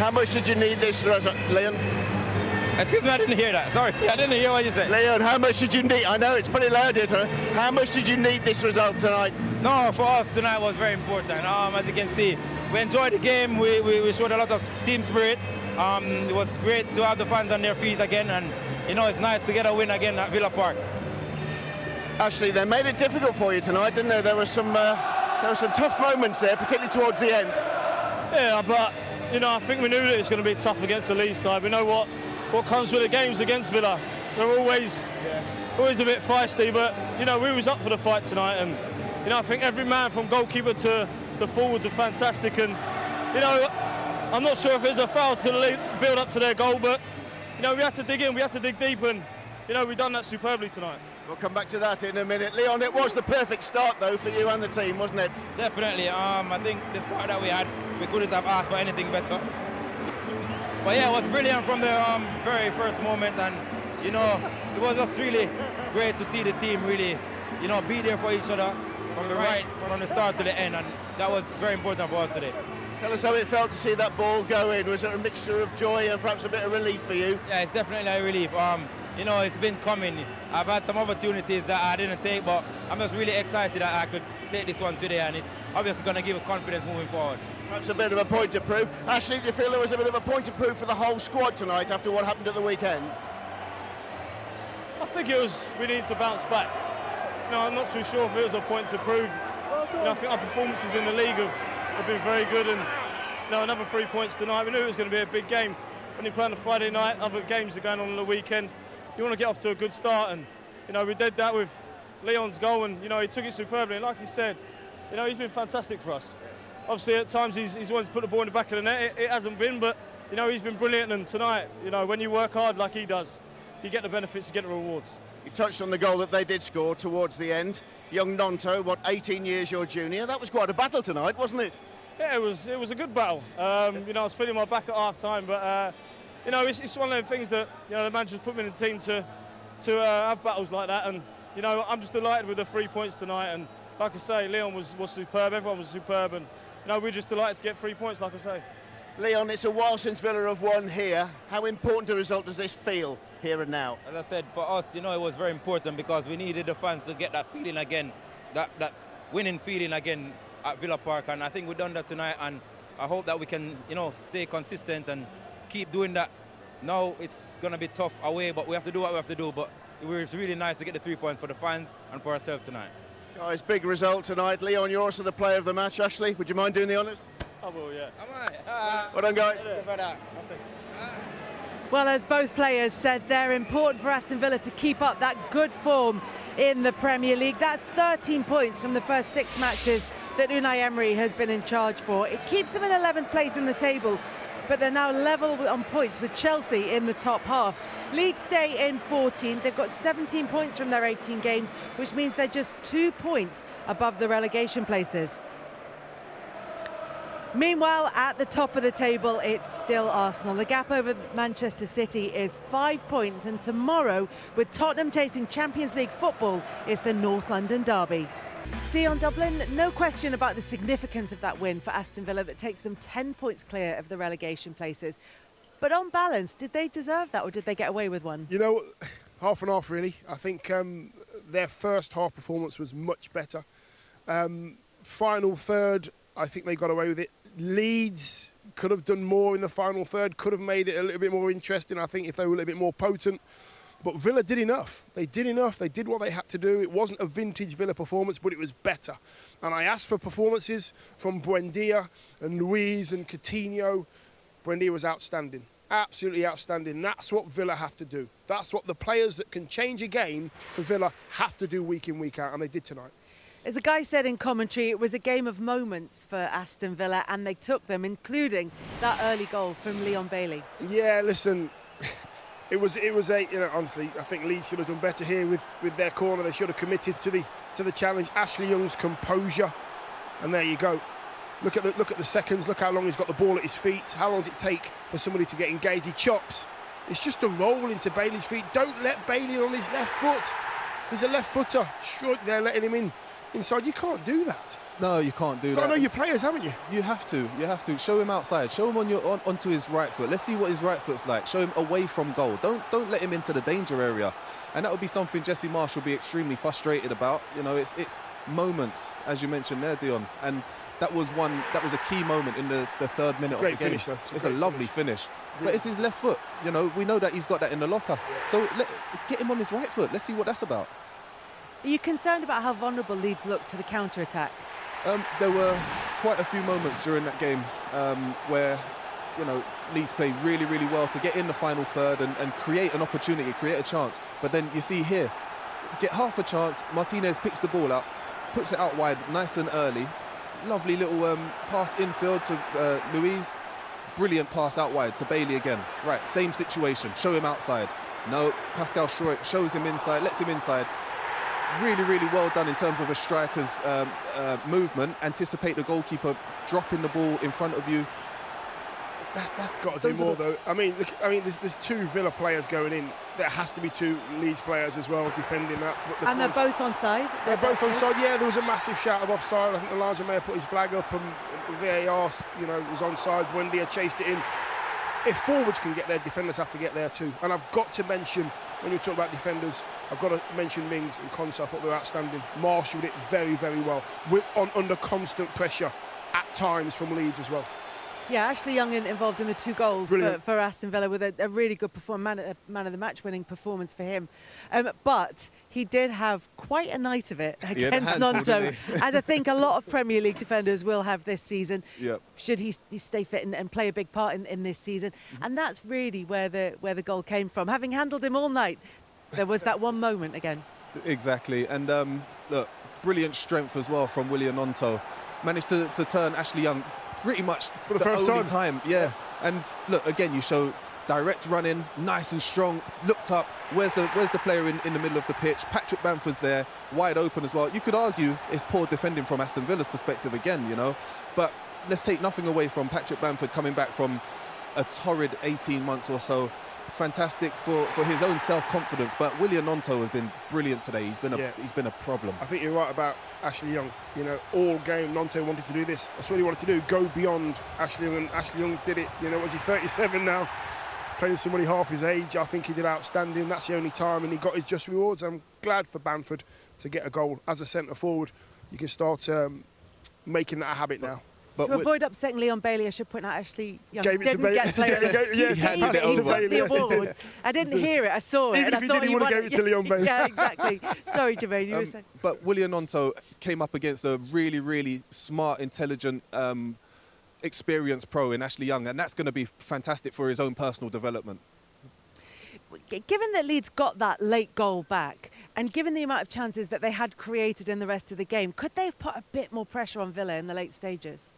How much did you need this result, Leon? Excuse me, I didn't hear that. Sorry, I didn't hear what you said. Leon, how much did you need? I know it's pretty loud here tonight. How much did you need this result tonight? No, for us tonight was very important. As you can see, we enjoyed the game. We showed a lot of team spirit. It was great to have the fans on their feet again, and it's nice to get a win again at Villa Park. Ashley, they made it difficult for you tonight, didn't they? There were some tough moments there, particularly towards the end. Yeah, but I think we knew that it's going to be tough against the Leeds side. We know what comes with the games against Villa. They're always a bit feisty, but we was up for the fight tonight, and I think every man from goalkeeper to the forwards were fantastic, and I'm not sure if it was a foul to build up to their goal, but we had to dig in, we had to dig deep, and we've done that superbly tonight. We'll come back to that in a minute. Leon, it was the perfect start though for you and the team, wasn't it? Definitely. I think the start that we had, we couldn't have asked for anything better. But yeah, it was brilliant from the very first moment, and it was just really great to see the team really be there for each other from the start to the end, and that was very important for us today. Tell us how it felt to see that ball go in. Was it a mixture of joy and perhaps a bit of relief for you? Yeah, it's definitely a relief. It's been coming. I've had some opportunities that I didn't take, but I'm just really excited that I could take this one today, and it's obviously going to give confidence moving forward. Perhaps a bit of a point to prove. Ashley, do you feel there was a bit of a point to prove for the whole squad tonight after what happened at the weekend? I think we needed to bounce back. I'm not too sure if it was a point to prove. I think our performances in the league have been very good, and another 3 points tonight. We knew it was going to be a big game. When you play on a Friday night, other games are going on the weekend. You want to get off to a good start, and we did that with Leon's goal, and he took it superbly. And like he said, he's been fantastic for us. Obviously, at times he's wanted to put the ball in the back of the net. It hasn't been, but he's been brilliant. And tonight, when you work hard like he does, you get the benefits, you get the rewards. You touched on the goal that they did score towards the end. Young Nonto, 18 years your junior. That was quite a battle tonight, wasn't it? Yeah, it was a good battle. I was feeling my back at half time, but it's one of those things that the manager's put me in the team to have battles like that, and I'm just delighted with the 3 points tonight. And like I say, Leon was superb, everyone was superb, and we're just delighted to get 3 points, like I say. Leon, it's a while since Villa have won here. How important a result does this feel here and now? As I said, for us, it was very important because we needed the fans to get that feeling again, that winning feeling again at Villa Park, and I think we've done that tonight, and I hope that we can, stay consistent and keep doing that. Now it's going to be tough away, but we have to do what we have to do, but it was really nice to get the 3 points for the fans and for ourselves tonight. Guys, big result tonight. Leon, you're also the player of the match. Ashley, would you mind doing the honours? I will, yeah. Well done, guys. Well, as both players said, they're important for Aston Villa to keep up that good form in the Premier League. That's 13 points from the first 6 matches that Unai Emery has been in charge for. It keeps them in 11th place in the table, but they're now level on points with Chelsea in the top half. Leeds stay in 14th. They've got 17 points from their 18 games, which means they're just 2 points above the relegation places. Meanwhile, at the top of the table, it's still Arsenal. The gap over Manchester City is 5 points, and tomorrow, with Tottenham chasing Champions League football, it's the North London derby. Dion Dublin, no question about the significance of that win for Aston Villa that takes them 10 points clear of the relegation places. But on balance, did they deserve that, or did they get away with one? Half and half, really. I think their first half performance was much better. Final third, I think they got away with it. Leeds could have done more in the final third, could have made it a little bit more interesting, I think, if they were a little bit more potent. But Villa did enough. They did enough. They did what they had to do. It wasn't a vintage Villa performance, but it was better. And I asked for performances from Buendia and Luiz and Coutinho. Buendia was outstanding. Absolutely outstanding. That's what Villa have to do. That's what the players that can change a game for Villa have to do week in, week out, and they did tonight. As the guy said in commentary, it was a game of moments for Aston Villa, and they took them, including that early goal from Leon Bailey. Yeah, listen, it was honestly, I think Leeds should have done better here with their corner. They should have committed to the challenge. Ashley Young's composure, and there you go. Look at the seconds. Look how long he's got the ball at his feet. How long does it take for somebody to get engaged? He chops. It's just a roll into Bailey's feet. Don't let Bailey on his left foot. He's a left footer. Sure, they're letting him inside. You can't do that. No, you can't do that. I know your players, haven't you? You have to show him outside. Show him onto his right foot. Let's see what his right foot's like. Show him away from goal. Don't let him into the danger area. And that would be something Jesse Marsh will be extremely frustrated about. You know, it's moments, as you mentioned there, Dion. And that was a key moment in the 3rd minute of the game. Finish, though. It's a lovely finish. But it's his left foot. You know, we know that he's got that in the locker. So get him on his right foot. Let's see what that's about. Are you concerned about how vulnerable Leeds look to the counter-attack? There were quite a few moments during that game where, you know, Leeds played really, really well to get in the final third and create an opportunity, create a chance. But then you see here, get half a chance, Martinez picks the ball up, puts it out wide nice and early. Lovely little pass infield to Louise. Brilliant pass out wide to Bailey again. Right, same situation, show him outside. No, Pascal Schroek shows him inside, lets him inside. Really, really well done in terms of a striker's movement. Anticipate the goalkeeper dropping the ball in front of you. That's got to do more though. I mean, there's 2 Villa players going in. There has to be 2 Leeds players as well defending that. And they're both onside. They're both onside. Yeah, there was a massive shout of offside. I think Elijah Mayer put his flag up, and VAR, you know, was onside. Wendy chased it in. If forwards can get there, defenders have to get there too. And I've got to mention, when you talk about defenders, I've got to mention Mings and Konsa. I thought they were outstanding. marshalled it very, very well, under constant pressure at times from Leeds as well. Yeah, Ashley Young involved in the 2 goals for Aston Villa with a really good performance, man of the match winning performance for him. But he did have quite a night of it against Nonto, as I think a lot of Premier League defenders will have this season. Yep. Should he stay fit and play a big part in this season. And that's really where the goal came from. Having handled him all night, there was that one moment again. Exactly. And look, brilliant strength as well from William Nonto. Managed to turn Ashley Young pretty much for the first time. Yeah. And look, again, you show direct running, nice and strong, looked up. Where's the player in the middle of the pitch? Patrick Bamford's there, wide open as well. You could argue it's poor defending from Aston Villa's perspective again, you know. But let's take nothing away from Patrick Bamford coming back from a torrid 18 months or so. Fantastic for his own self-confidence, but William Nonto has been brilliant today. He's been a problem. I think you're right about Ashley Young. You know, all game Nonto wanted to do this. That's what he wanted to do, go beyond Ashley Young, and Ashley Young did it. You know, was he 37 now? Playing somebody half his age, I think he did outstanding. That's the only time, and he got his just rewards. I'm glad for Bamford to get a goal as a centre forward. You can start making that a habit now. But to avoid upsetting Leon Bailey, I should point out Ashley Young didn't get player. He won the award. I didn't hear it, I saw it. Even if he did, he would have gave it to Leon Bailey. Yeah, exactly. Sorry, Jermaine, you were saying. But William Nonto came up against a really, really smart, intelligent, experienced pro in Ashley Young, and that's going to be fantastic for his own personal development. Given that Leeds got that late goal back, and given the amount of chances that they had created in the rest of the game, could they have put a bit more pressure on Villa in the late stages?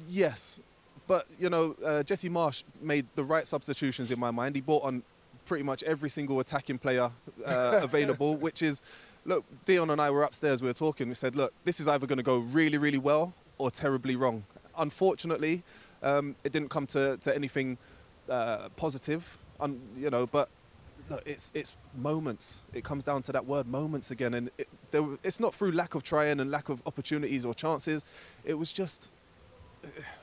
Yes, but you know, Jesse Marsh made the right substitutions in my mind. He brought on pretty much every single attacking player available, which is, look, Dion and I were upstairs, we were talking, we said, look, this is either going to go really, really well or terribly wrong. Unfortunately, it didn't come to anything positive, you know, but look, it's moments. It comes down to that word, moments again, and it's not through lack of trying and lack of opportunities or chances. It was just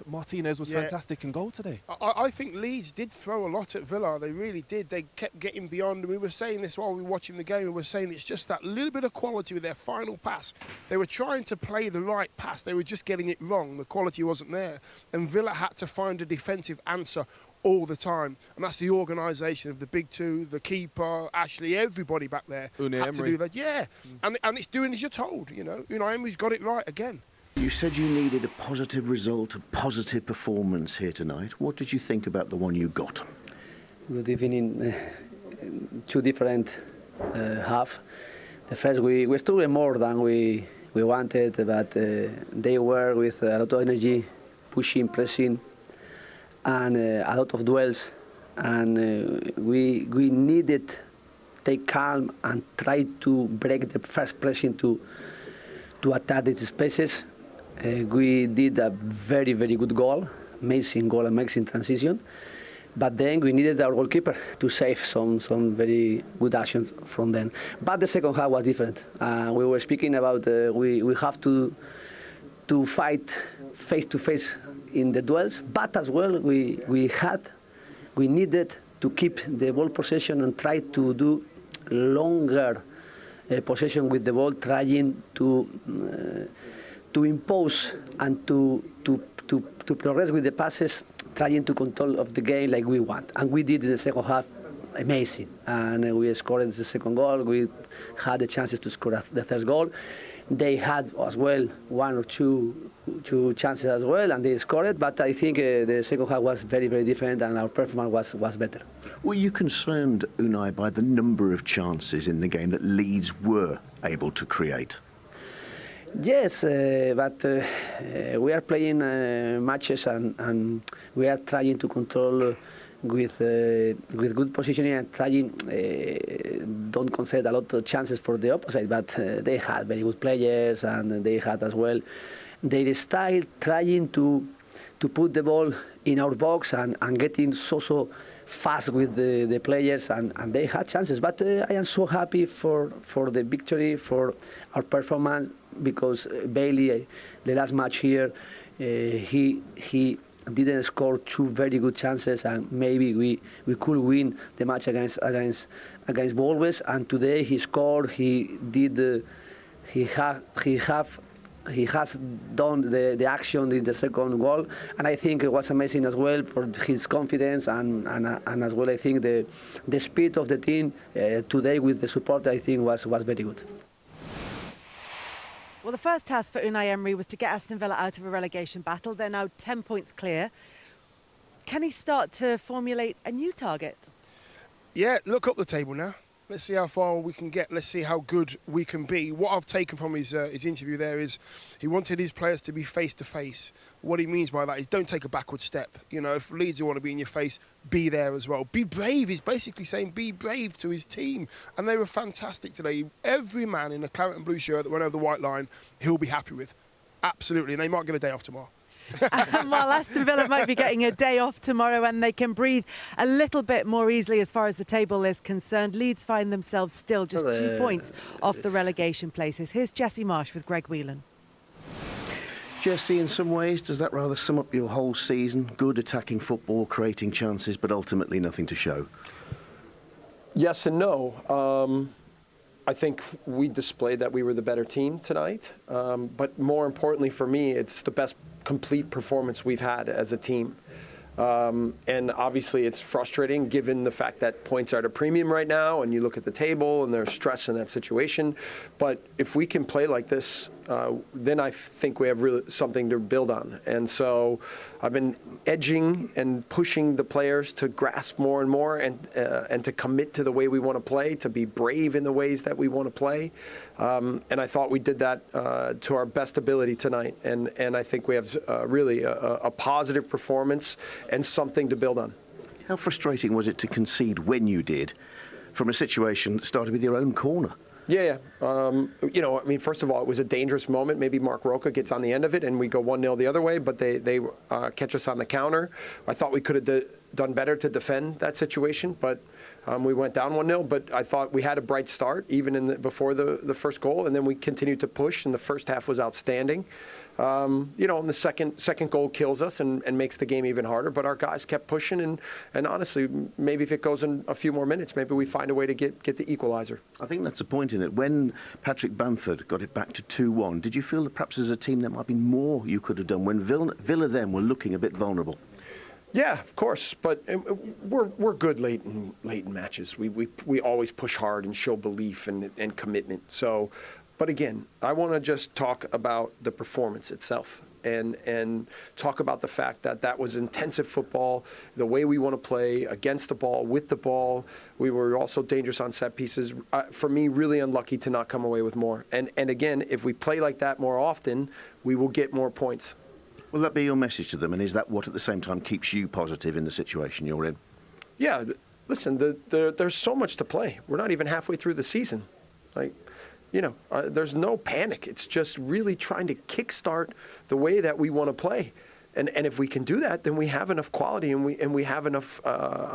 Martinez was fantastic in goal today. I think Leeds did throw a lot at Villa. They really did. They kept getting beyond. We were saying this while we were watching the game. We were saying it's just that little bit of quality with their final pass. They were trying to play the right pass. They were just getting it wrong. The quality wasn't there. And Villa had to find a defensive answer all the time, and that's the organisation of the big 2, the keeper, Ashley, everybody back there had to do that. Yeah, and it's doing as you're told. You know, Unai Emery's got it right again. You said you needed a positive result, a positive performance here tonight. What did you think about the one you got? Good evening. 2 different half. The first we struggled more than we wanted, but they were with a lot of energy, pushing, pressing, and a lot of duels, and we needed take calm and try to break the first pressing to attack these spaces. We did a very, very good goal, amazing goal, amazing transition, but then we needed our goalkeeper to save some very good action from them. But the second half was different. We were speaking about we have to to fight face to face in the duels, but as well we needed to keep the ball possession and try to do longer possession with the ball, trying to impose and to progress with the passes, trying to control of the game like we want. And we did in the second half amazing. And we scored the second goal. We had the chances to score the third goal. They had as well one or two chances as well, and they scored. But I think the second half was very, very different, and our performance was better. Were you concerned, Unai, by the number of chances in the game that Leeds were able to create? Yes, but we are playing matches and we are trying to control with good positioning and trying don't concede a lot of chances for the opposite, but they had very good players and they had as well their style trying to put the ball in our box and getting so fast with the players and they had chances. But I am so happy for the victory, for our performance, because Bailey, the last match here, he didn't score two very good chances, and maybe we could win the match against Wolves. And today he scored. He has done the action in the second goal, and I think it was amazing as well for his confidence and as well I think the speed of the team today with the support I think was very good. Well, the first task for Unai Emery was to get Aston Villa out of a relegation battle. They're now 10 points clear. Can he start to formulate a new target? Yeah, look up the table now. Let's see how far we can get. Let's see how good we can be. What I've taken from his interview there is he wanted his players to be face-to-face. What he means by that is don't take a backward step. You know, if Leeds want to be in your face, be there as well. Be brave. He's basically saying be brave to his team. And they were fantastic today. Every man in a claret and blue shirt that went over the white line, he'll be happy with. Absolutely. And they might get a day off tomorrow. While Aston Villa might be getting a day off tomorrow and they can breathe a little bit more easily as far as the table is concerned, Leeds find themselves still just 2 points off the relegation places. Here's Jesse Marsh with Greg Whelan. Jesse, in some ways, does that rather sum up your whole season? Good attacking football, creating chances, but ultimately nothing to show? Yes and no. I think we displayed that we were the better team tonight. But more importantly for me, it's the best complete performance we've had as a team. And obviously it's frustrating given the fact that points are at a premium right now and you look at the table and there's stress in that situation. But if we can play like this, then I think we have really something to build on. And so I've been edging and pushing the players to grasp more and more and to commit to the way we want to play, to be brave in the ways that we want to play. And I thought we did that to our best ability tonight. And I think we have really a positive performance and something to build on. How frustrating was it to concede when you did from a situation that started with your own corner? Yeah. You know, I mean, first of all, it was a dangerous moment. Maybe Mark Roca gets on the end of it and we go 1-0 the other way, but they catch us on the counter. I thought we could have done better to defend that situation, but we went down 1-0. But I thought we had a bright start even before the first goal, and then we continued to push, and the first half was outstanding. You know, and the second goal kills us and makes the game even harder. But our guys kept pushing, and honestly, maybe if it goes in a few more minutes, maybe we find a way to get the equaliser. I think that's a point in it. When Patrick Bamford got it back to 2-1, did you feel that perhaps as a team there might be more you could have done when Villa then were looking a bit vulnerable? Yeah, of course, but we're good late in matches. We always push hard and show belief and commitment. So. But again, I want to just talk about the performance itself and talk about the fact that was intensive football, the way we want to play against the ball, with the ball. We were also dangerous on set pieces. For me, really unlucky to not come away with more. And again, if we play like that more often, we will get more points. Will that be your message to them? And is that what at the same time keeps you positive in the situation you're in? Yeah, listen, there's so much to play. We're not even halfway through the season. You know, there's no panic. It's just really trying to kickstart the way that we want to play. And if we can do that, then we have enough quality and we have enough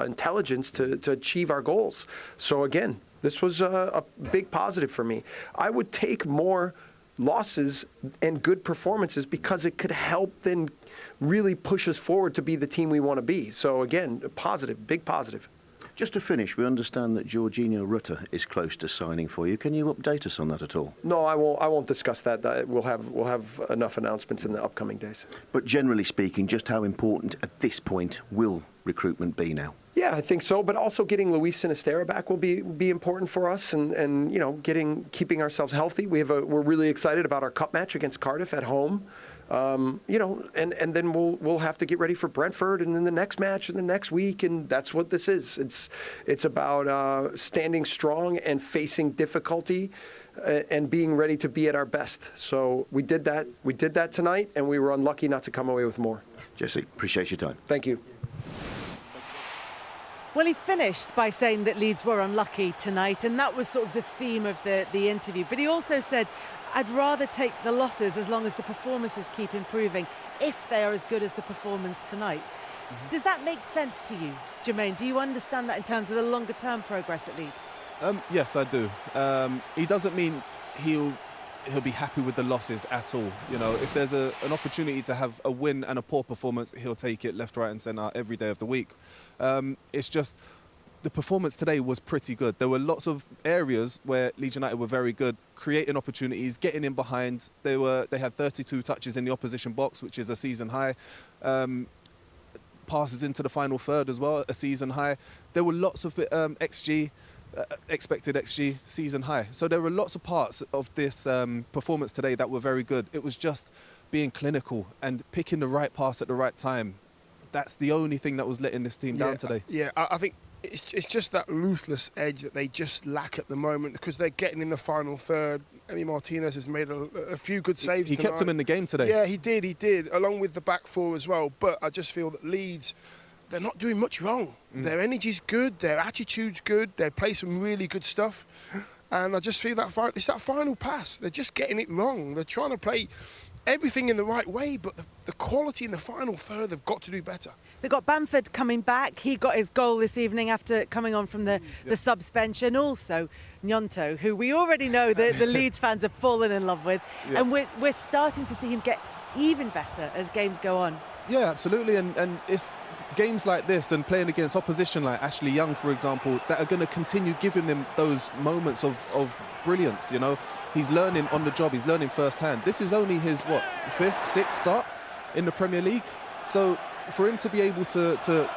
intelligence to achieve our goals. So again, this was a big positive for me. I would take more losses and good performances because it could help then really push us forward to be the team we want to be. So again, positive, big positive. Just to finish, we understand that Jorginho Rutter is close to signing for you. Can you update us on that at all? No, I won't discuss that. We'll have enough announcements in the upcoming days. But generally speaking, just how important at this point will recruitment be now? Yeah, I think so. But also getting Luis Sinisterra back will be important for us, and keeping ourselves healthy. We're really excited about our cup match against Cardiff at home. And then we'll have to get ready for Brentford and then the next match and the next week, and that's what this is. It's about standing strong and facing difficulty and being ready to be at our best. So we did that. We did that tonight, and we were unlucky not to come away with more. Jesse, appreciate your time. Thank you. Well, he finished by saying that Leeds were unlucky tonight, and that was sort of the theme of the interview. But he also said, I'd rather take the losses as long as the performances keep improving, if they are as good as the performance tonight. Mm-hmm. Does that make sense to you, Jermaine? Do you understand that in terms of the longer-term progress at Leeds? Yes, I do. He doesn't mean he'll be happy with the losses at all. If there's an opportunity to have a win and a poor performance, he'll take it left, right and centre every day of the week. It's just the performance today was pretty good. There were lots of areas where Leeds United were very good, creating opportunities, getting in behind. They had 32 touches in the opposition box, which is a season high. Passes into the final third as well, a season high. There were lots of XG, expected XG, season high. So there were lots of parts of this performance today that were very good. It was just being clinical and picking the right pass at the right time. That's the only thing that was letting this team down today. Yeah, I think it's just that ruthless edge that they just lack at the moment, because they're getting in the final third. Emi Martinez has made a few good saves He tonight. kept him in the game today. Yeah, he did, along with the back four as well. But I just feel that Leeds, they're not doing much wrong. Their energy's good, their attitude's good, they play some really good stuff. And I just feel that it's that final pass. They're just getting it wrong. They're trying to play everything in the right way, but the quality in the final third, they've got to do better. They've got Bamford coming back. He got his goal this evening after coming on from the suspension. Also, Gnonto, who we already know that the Leeds fans have fallen in love with. Yeah. And we're starting to see him get even better as games go on. Yeah, absolutely. And it's games like this and playing against opposition like Ashley Young, for example, that are going to continue giving them those moments of brilliance. He's learning on the job. He's learning firsthand. This is only his, 5th, 6th start in the Premier League. So for him to be able to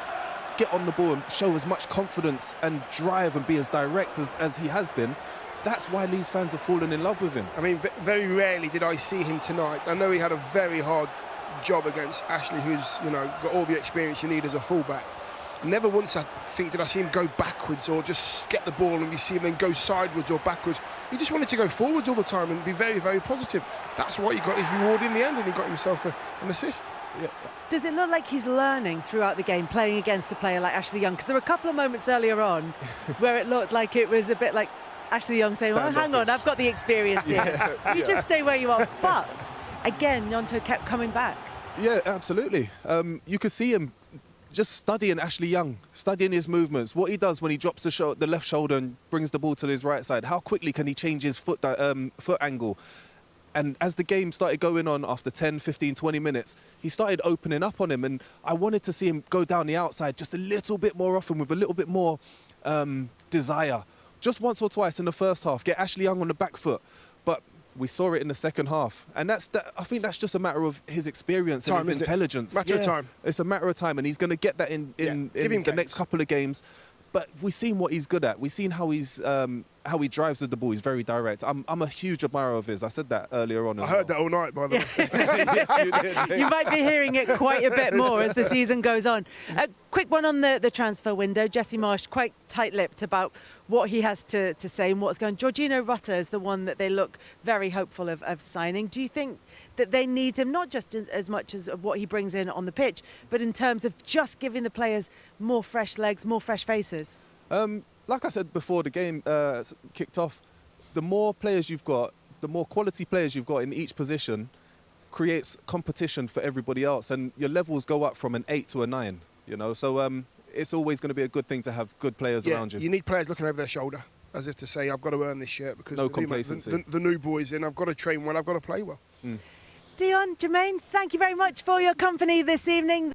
get on the ball and show as much confidence and drive and be as direct as he has been, that's why Leeds fans have fallen in love with him. I mean, very rarely did I see him tonight. I know he had a very hard job against Ashley, who's got all the experience you need as a fullback. Never once did I see him go backwards or just get the ball and you see him then go sideways or backwards. He just wanted to go forwards all the time and be very, very positive. That's why he got his reward in the end, and he got himself an assist. Yeah. Does it look like he's learning throughout the game, playing against a player like Ashley Young? Because there were a couple of moments earlier on where it looked like it was a bit like Ashley Young saying, well, hang on, I've got the experience here. You just stay where you are. But, again, Gnonto kept coming back. Yeah, absolutely. You could see him just studying Ashley Young, studying his movements, what he does when he drops the left shoulder and brings the ball to his right side. How quickly can he change his foot angle? And as the game started going on after 10, 15, 20 minutes, he started opening up on him. And I wanted to see him go down the outside just a little bit more often with a little bit more desire. Just once or twice in the first half, get Ashley Young on the back foot. But we saw it in the second half. And I think that's just a matter of his experience and his intelligence. Matter of time. It's a matter of time. And he's going to get that in the next couple of games. But we've seen what he's good at. We've seen how he drives with the ball. He's very direct. I'm a huge admirer of his. I said that earlier on. I heard that all night, by the way. Yes, you did. You might be hearing it quite a bit more as the season goes on. A quick one on the transfer window. Jesse Marsh quite tight-lipped about what he has to say and what's going on. Jorginho Rutter is the one that they look very hopeful of signing. Do you think that they need him, not just as much as what he brings in on the pitch, but in terms of just giving the players more fresh legs, more fresh faces? Like I said before the game kicked off, the more players you've got, the more quality players you've got in each position creates competition for everybody else, and your levels go up from an 8 to a 9, So it's always going to be a good thing to have good players around you. You need players looking over their shoulder. as if to say, I've got to earn this shirt because No you know, complacency. the new boys in. I've got to train well. I've got to play well. Dion, Jermaine, thank you very much for your company this evening.